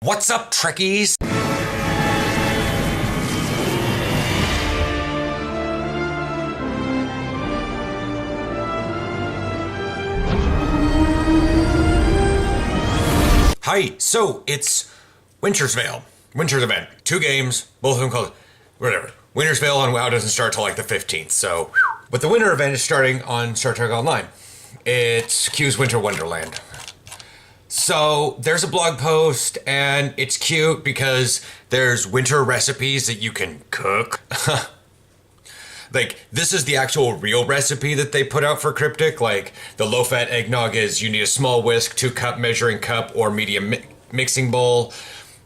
What's up, Trekkies? Hi, so it's Winter's event. 2 games, both of them called, whatever. Winter's Veil on WoW doesn't start till like the 15th, so. But the winter event is starting on Star Trek Online. It's Q's Winter Wonderland. So there's a blog post and it's cute because there's winter recipes that you can cook. Like, this is the actual real recipe that they put out for Cryptic. Like, the low-fat eggnog is you need a small whisk, 2-cup measuring cup or medium mixing bowl,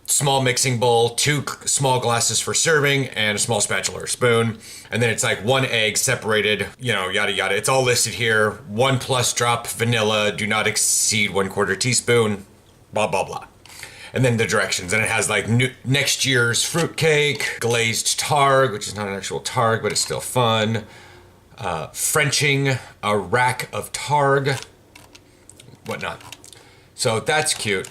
small mixing bowl, 2 small glasses for serving, and a small spatula or spoon. And then it's like 1 egg separated, you know, yada yada. It's all listed here. 1+ drop vanilla, do not exceed 1/4 teaspoon, blah blah blah. And then the directions, and it has like next year's fruitcake, glazed targ, which is not an actual targ, but it's still fun. Frenching a rack of targ, whatnot. So that's cute.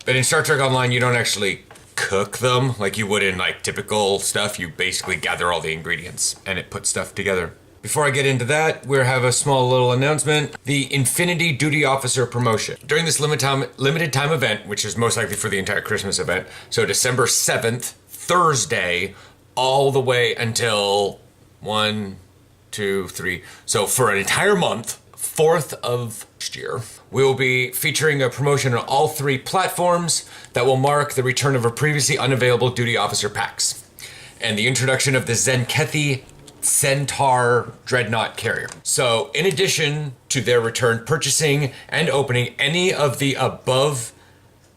But in Star Trek Online, you don't actually cook them like you would in like typical stuff. You basically gather all the ingredients and it puts stuff together. Before I get into that, we have a small little announcement. The Infinity Duty Officer promotion. During this limited time event, which is most likely for the entire Christmas event, so December 7th, Thursday, all the way until 1, 2, 3. So for an entire month, 4th of next year, we will be featuring a promotion on all 3 platforms that will mark the return of our previously unavailable Duty Officer packs and the introduction of the Zenkethi Centaur Dreadnought carrier. So in addition to their return, purchasing and opening any of the above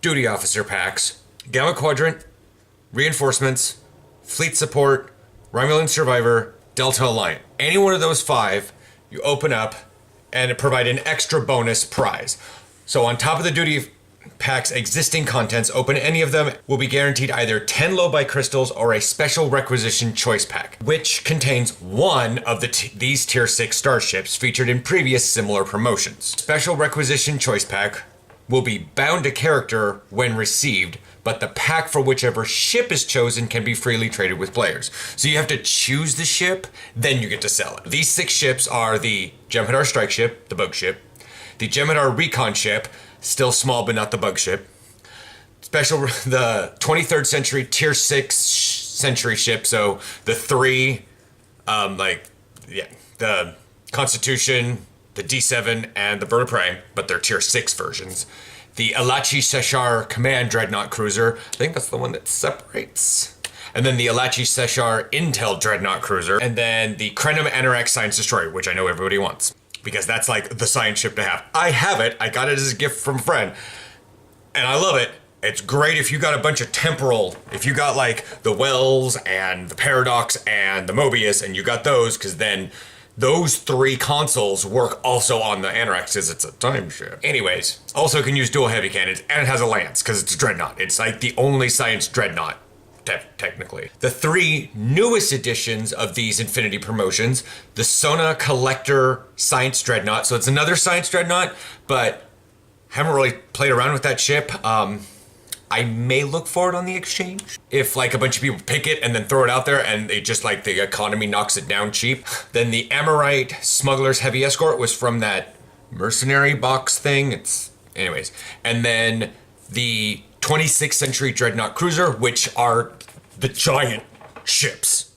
Duty Officer packs, Gamma Quadrant, Reinforcements, Fleet Support, Romulan Survivor, Delta Alliant, any one of those 5, you open up and provide an extra bonus prize. So on top of the Duty Pack's existing contents, open any of them will be guaranteed either 10 low-buy crystals or a special requisition choice pack, which contains one of these tier 6 starships featured in previous similar promotions. Special requisition choice pack will be bound to character when received, but the pack for whichever ship is chosen can be freely traded with players. So you have to choose the ship, then you get to sell it. These 6 ships are the Jem'Hadar Strike Ship, the bug ship, the Jem'Hadar Recon Ship, still small but not the bug ship, the 23rd century tier 6 century ship, so the 3, the Constitution, the D7, and the Bird of Prey, but they're tier 6 versions. The Alachi Seshar Command Dreadnought Cruiser, I think that's the one that separates. And then the Alachi Seshar Intel Dreadnought Cruiser, and then the Krenim Anorak Science Destroyer, which I know everybody wants, because that's like the science ship to have. I have it. I got it as a gift from a friend, and I love it. It's great if you got a bunch of temporal, if you got like the Wells and the Paradox and the Mobius, and you got those, because then those 3 consoles work also on the Anorak because it's a time ship. Anyways, also can use dual heavy cannons, and it has a lance because it's a dreadnought. It's like the only science dreadnought, technically. The 3 newest editions of these Infinity promotions, the Sona Collector Science Dreadnought. So it's another science dreadnought, but haven't really played around with that ship. I may look for it on the exchange. If like a bunch of people pick it and then throw it out there and they just like the economy knocks it down cheap. Then the Amorite Smuggler's Heavy Escort was from that mercenary box thing. Anyways. And then the 26th century Dreadnought Cruiser, which are the giant ships.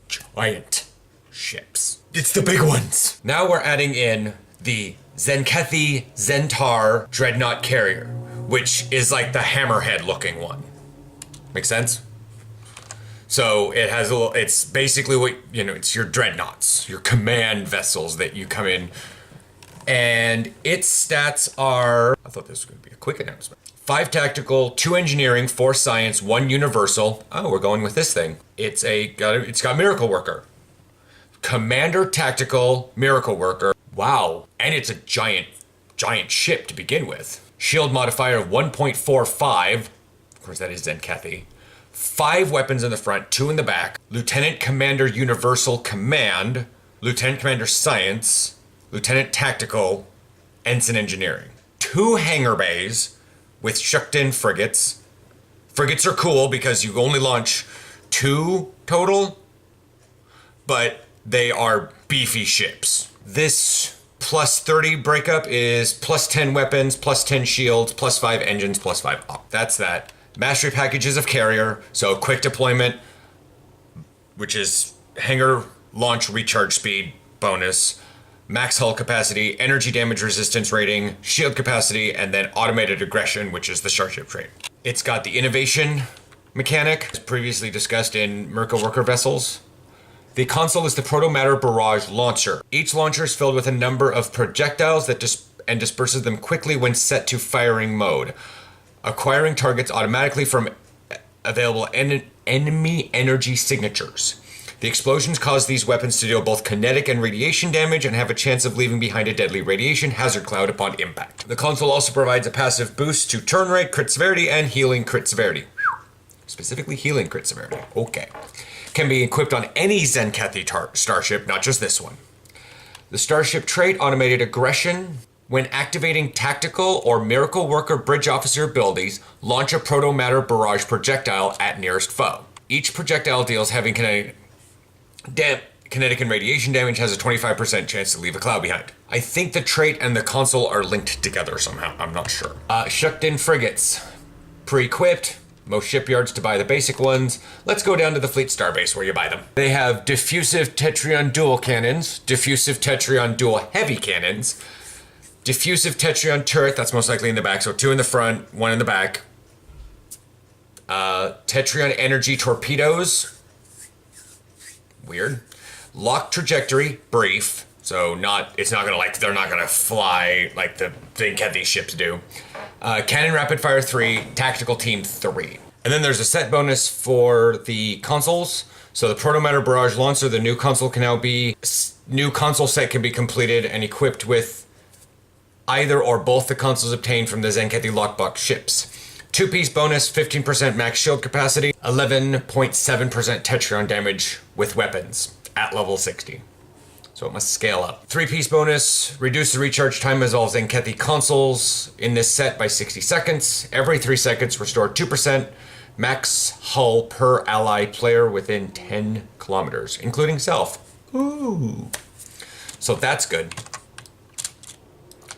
Giant ships. It's the big ones. Now we're adding in the Zenkethi Centaur Dreadnought Carrier, which is like the hammerhead looking one. Make sense? So it has it's basically what, it's your dreadnoughts, your command vessels that you come in. And its stats are, I thought this was going to be a quick announcement. 5 tactical, 2 engineering, 4 science, 1 universal. Oh, we're going with this thing. It's got Miracle Worker. Commander Tactical Miracle Worker. Wow. And it's a giant ship to begin with. Shield modifier of 1.45. Of course, that is Zenkethi. 5 weapons in the front, 2 in the back. Lieutenant Commander Universal Command. Lieutenant Commander Science. Lieutenant Tactical. Ensign Engineering. 2 hangar bays with Shukden frigates. Frigates are cool because you only launch 2 total, but they are beefy ships. This plus 30 breakup is plus 10 weapons, plus 10 shields, plus 5 engines, plus 5 op. That's that. Mastery packages of carrier, so quick deployment, which is hangar launch recharge speed bonus, max hull capacity, energy damage resistance rating, shield capacity, and then automated aggression, which is the starship trait. It's got the innovation mechanic, as previously discussed in Merca worker vessels. The console is the proto-matter barrage launcher. Each launcher is filled with a number of projectiles that disperses them quickly when set to firing mode, acquiring targets automatically from available enemy energy signatures. The explosions cause these weapons to deal both kinetic and radiation damage and have a chance of leaving behind a deadly radiation hazard cloud upon impact. The console also provides a passive boost to turn rate, crit severity, and healing crit severity. Specifically healing crit severity. Okay. Can be equipped on any Zenkethi starship, not just this one. The starship trait, automated aggression. When activating tactical or miracle worker bridge officer abilities, launch a proto-matter barrage projectile at nearest foe. Each projectile deals having kinetic and radiation damage has a 25% chance to leave a cloud behind. I think the trait and the console are linked together somehow. I'm not sure. Shucked-in frigates. Pre-equipped. Most shipyards to buy the basic ones. Let's go down to the Fleet Starbase where you buy them. They have diffusive Tetrion dual cannons, diffusive Tetrion dual heavy cannons, diffusive Tetrion turret, that's most likely in the back, so 2 in the front, 1 in the back. Tetrion energy torpedoes. Weird. Locked trajectory, brief. So they're not gonna fly like the Zenkethi ships do. Cannon Rapid Fire 3, Tactical Team 3. And then there's a set bonus for the consoles. So the Proto-Matter Barrage Launcher, the new console new console set can be completed and equipped with either or both the consoles obtained from the Zenkethi Lockbox ships. 2-piece bonus, 15% max shield capacity, 11.7% Tetrion damage with weapons at level 60. So it must scale up. 3-piece bonus, reduce the recharge time of all Zenkethi consoles in this set by 60 seconds. Every 3 seconds, restore 2% max hull per ally player within 10 kilometers, including self. Ooh. So that's good.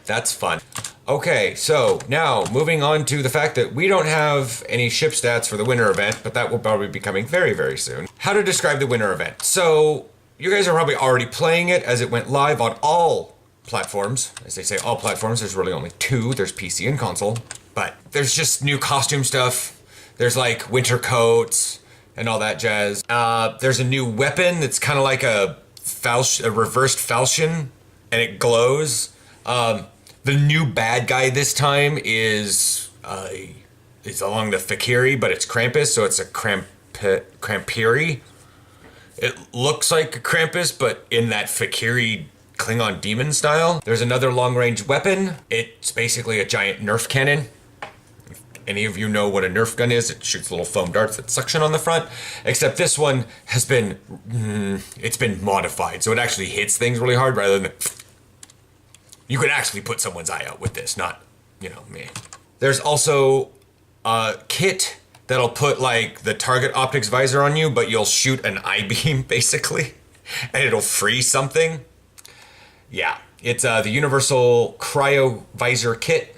That's fun. Okay, so now moving on to the fact that we don't have any ship stats for the winter event, but that will probably be coming very, very soon. How to describe the winter event. So you guys are probably already playing it as it went live on all platforms. As they say, all platforms, there's really only 2. There's PC and console, but there's just new costume stuff. There's like winter coats and all that jazz. There's a new weapon that's kind of like a reversed falchion, and it glows. The new bad guy this time is along the Fakiri, but it's Krampus, so it's a Krampiri. It looks like a Krampus, but in that Fakiri Klingon demon style. There's another long-range weapon. It's basically a giant Nerf cannon. If any of you know what a Nerf gun is, it shoots little foam darts that suction on the front. Except this one has been, it's been modified, so it actually hits things really hard rather than... You could actually put someone's eye out with this, not, me. There's also a kit that'll put like the target optics visor on you, but you'll shoot an I-beam basically, and it'll freeze something. Yeah, it's the Universal Cryo Visor Kit.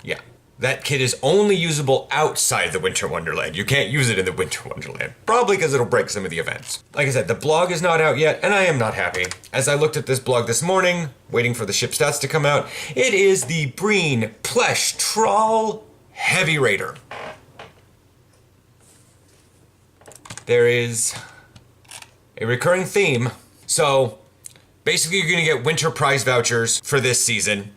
Yeah, that kit is only usable outside the Winter Wonderland. You can't use it in the Winter Wonderland, probably because it'll break some of the events. Like I said, the blog is not out yet, and I am not happy. As I looked at this blog this morning, waiting for the ship stats to come out, it is the Breen Plesh Troll Heavy Raider. There is a recurring theme. So basically you're going to get winter prize vouchers for this season,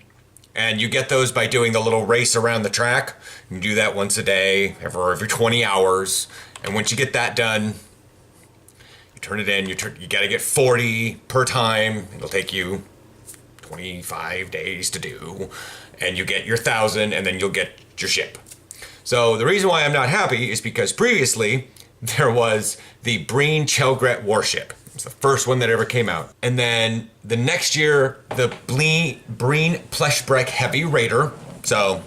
and you get those by doing the little race around the track. You do that once a day, every 20 hours, and once you get that done, you turn it in. You got to get 40 per time. It'll take you 25 days to do, and you get your 1,000, and then you'll get your ship. So the reason why I'm not happy is because previously there was the Breen Chelgret warship. It's the first one that ever came out. And then the next year, the Breen Pleshbrek Heavy Raider. So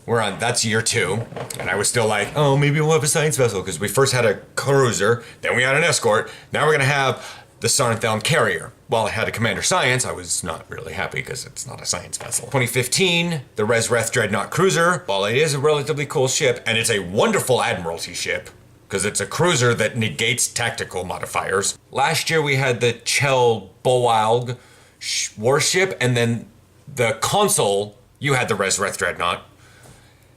That's year 2, and I was still like, oh, maybe we'll have a science vessel, because we first had a cruiser, then we had an escort, now we're gonna have the Sarnathelm carrier. While I had a Commander Science, I was not really happy because it's not a science vessel. 2015, the Resreth Dreadnought Cruiser. While it is a relatively cool ship, and it's a wonderful Admiralty ship, because it's a cruiser that negates tactical modifiers. Last year we had the Chel Bolwalg warship, and then the console, you had the Resreth Dreadnought.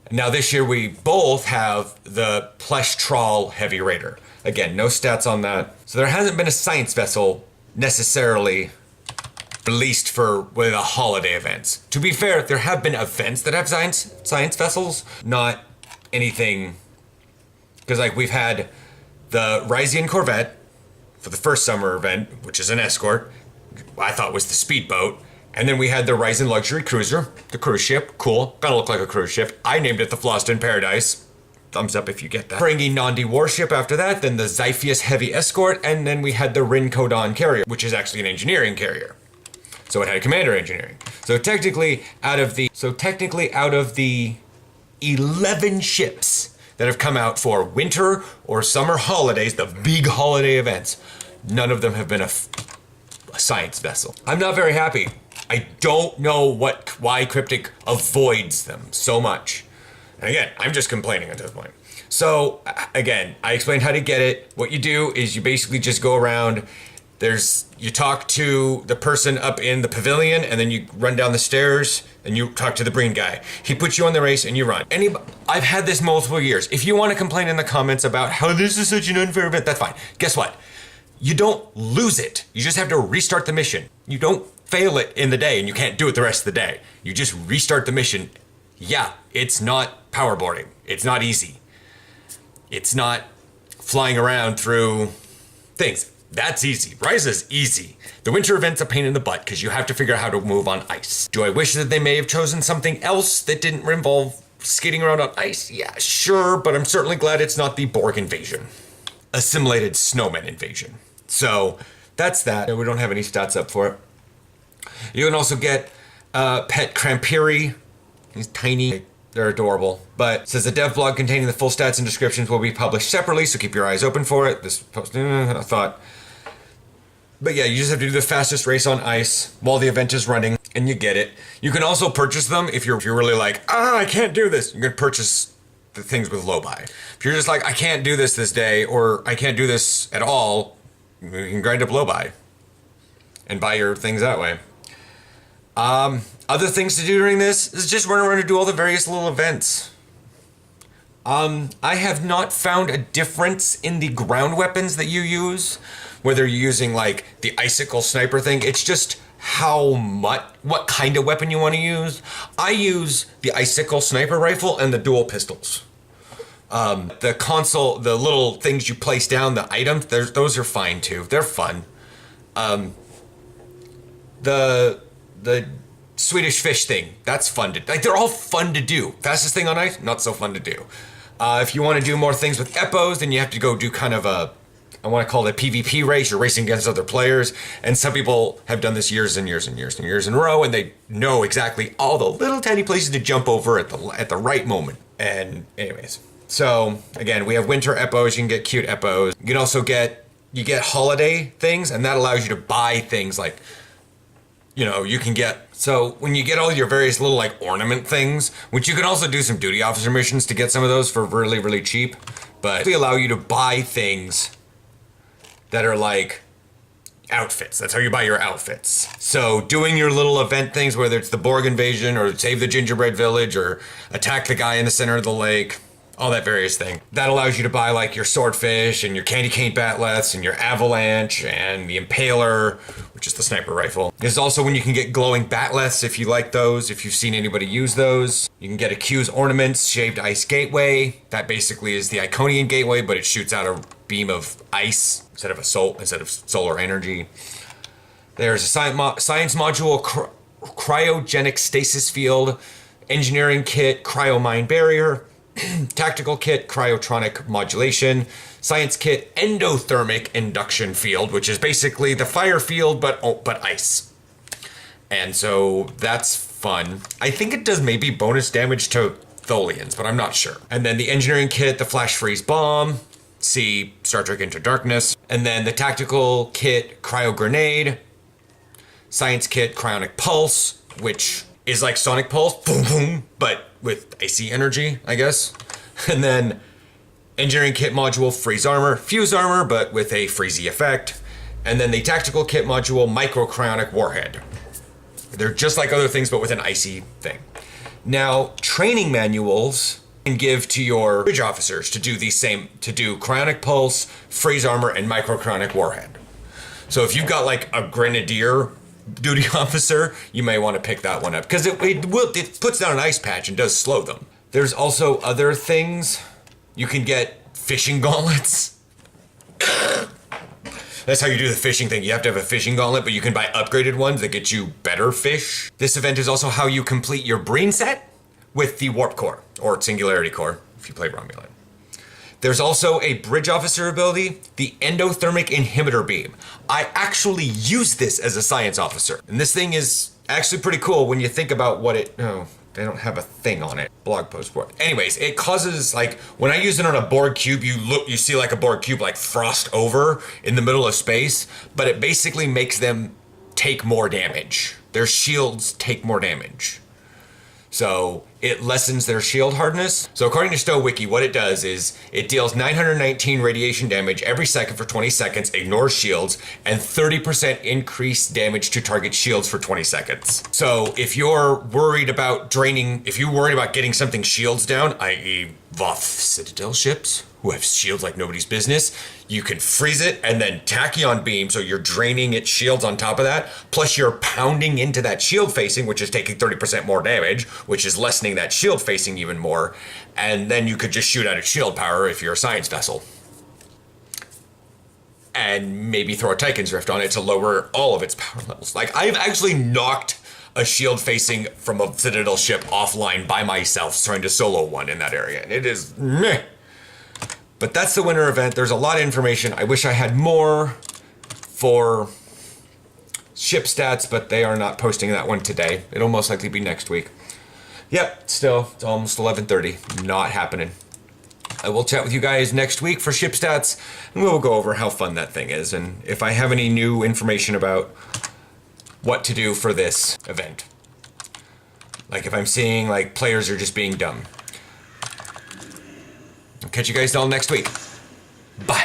Now this year we both have the Pleshtrol Heavy Raider. Again, no stats on that. So there hasn't been a science vessel necessarily released for one of the holiday events. To be fair, there have been events that have science vessels, not anything, because like we've had the Ryzian Corvette for the first summer event, which is an escort, I thought was the speedboat. And then we had the Ryzen Luxury Cruiser, the cruise ship, cool, gotta look like a cruise ship. I named it the Floston Paradise. Thumbs up if you get that. Ferengi Nandi warship after that, then the Xiphias Heavy Escort, and then we had the Rin Kodan carrier, which is actually an engineering carrier. So it had commander engineering. So technically out of the 11 ships that have come out for winter or summer holidays, the big holiday events, none of them have been a science vessel. I'm not very happy. I don't know why Cryptic avoids them so much. And again, I'm just complaining at this point. So again, I explained how to get it. What you do is you basically just go around. You talk to the person up in the pavilion, and then you run down the stairs and you talk to the Breen guy. He puts you on the race and you run. I've had this multiple years. If you want to complain in the comments about how this is such an unfair event, that's fine. Guess what? You don't lose it. You just have to restart the mission. You don't fail it in the day and you can't do it the rest of the day. You just restart the mission. Yeah, it's not powerboarding. It's not easy. It's not flying around through things. That's easy. Rise is easy. The winter event's a pain in the butt because you have to figure out how to move on ice. Do I wish that they may have chosen something else that didn't involve skating around on ice? Yeah, sure, but I'm certainly glad it's not the Borg invasion. Assimilated snowman invasion. So that's that. We don't have any stats up for it. You can also get Pet Crampiri. He's tiny. They're adorable. But it says the dev blog containing the full stats and descriptions will be published separately, so keep your eyes open for it. This post, I thought. But yeah, you just have to do the fastest race on ice while the event is running, and you get it. You can also purchase them if you're really like, I can't do this. You can purchase the things with low buy. If you're just like, I can't do this day, or I can't do this at all, you can grind up low buy and buy your things that way. Other things to do during this is just run around and do all the various little events. I have not found a difference in the ground weapons that you use, whether you're using like the icicle sniper thing. It's just what kind of weapon you want to use. I use the icicle sniper rifle and the dual pistols. The console, the little things you place down, the items, those are fine too. They're fun. The Swedish fish thing, that's fun to, like, they're all fun to do. Fastest thing on ice, not so fun to do. If you want to do more things with Epos, then you have to go do kind of I want to call it a PvP race. You're racing against other players. And some people have done this years and years and years and years in a row, and they know exactly all the little tiny places to jump over at the right moment. And anyways, so again, we have winter Epos. You can get cute Epos. You can also get holiday things, and that allows you to buy things like, you can get, so when you get all your various little like ornament things, which you can also do some duty officer missions to get some of those for really, really cheap, but they allow you to buy things that are like outfits. That's how you buy your outfits. So doing your little event things, whether it's the Borg invasion or save the gingerbread village or attack the guy in the center of the lake, all that various thing. That allows you to buy like your swordfish and your candy cane batleths and your avalanche and the impaler, which is the sniper rifle. This is also when you can get glowing batleths if you like those, if you've seen anybody use those. You can get a Q's ornaments, shaved ice gateway. That basically is the Iconian gateway, but it shoots out a beam of ice instead of solar energy. There's a science module, cryogenic stasis field, engineering kit, cryomine barrier, tactical kit, cryotronic modulation, science kit, endothermic induction field, which is basically the fire field, but ice. And so that's fun. I think it does maybe bonus damage to Tholians, but I'm not sure. And then the engineering kit, the flash freeze bomb, see Star Trek Into Darkness. And then the tactical kit, cryo grenade, science kit, cryonic pulse, which is like sonic pulse, boom, boom, but with icy energy, I guess. And then engineering kit module, freeze armor, fuse armor, but with a freezy effect. And then the tactical kit module, micro cryonic warhead. They're just like other things, but with an icy thing. Now, training manuals can give to your bridge officers to do these same, to do cryonic pulse, freeze armor, and micro cryonic warhead. So if you've got like a grenadier duty officer, you may want to pick that one up because it puts down an ice patch and does slow them. There's also other things. You can get fishing gauntlets. That's how you do the fishing thing. You have to have a fishing gauntlet, but you can buy upgraded ones that get you better fish. This event is also how you complete your Breen set with the Warp Core, or Singularity Core, if you play Romulan. There's also a bridge officer ability, the Endothermic Inhibitor Beam. I actually use this as a science officer, and this thing is actually pretty cool when you think about what it... Oh, they don't have a thing on it. Blog post Borg. Anyways, it causes, like, when I use it on a Borg cube, you see like a Borg cube like frost over in the middle of space, but it basically makes them take more damage. Their shields take more damage. So it lessens their shield hardness. So according to STO Wiki, what it does is it deals 919 radiation damage every second for 20 seconds, ignores shields, and 30% increased damage to target shields for 20 seconds. So if you're worried about getting something shields down, i.e. Voth Citadel ships, who have shields like nobody's business, you can freeze it and then tachyon beam, so you're draining its shields on top of that, plus you're pounding into that shield facing, which is taking 30% more damage, which is lessening that shield facing even more, and then you could just shoot out its shield power if you're a science vessel. And maybe throw a Tychon's Rift on it to lower all of its power levels. Like, I've actually knocked a shield facing from a Citadel ship offline by myself, trying to solo one in that area, and it is meh. But that's the winter event. There's a lot of information. I wish I had more for ship stats, but they are not posting that one today. It'll most likely be next week. Yep, still, it's almost 11:30. Not happening. I will chat with you guys next week for ship stats, and we'll go over how fun that thing is, and if I have any new information about what to do for this event. Like if I'm seeing like players are just being dumb. I'll catch you guys all next week. Bye.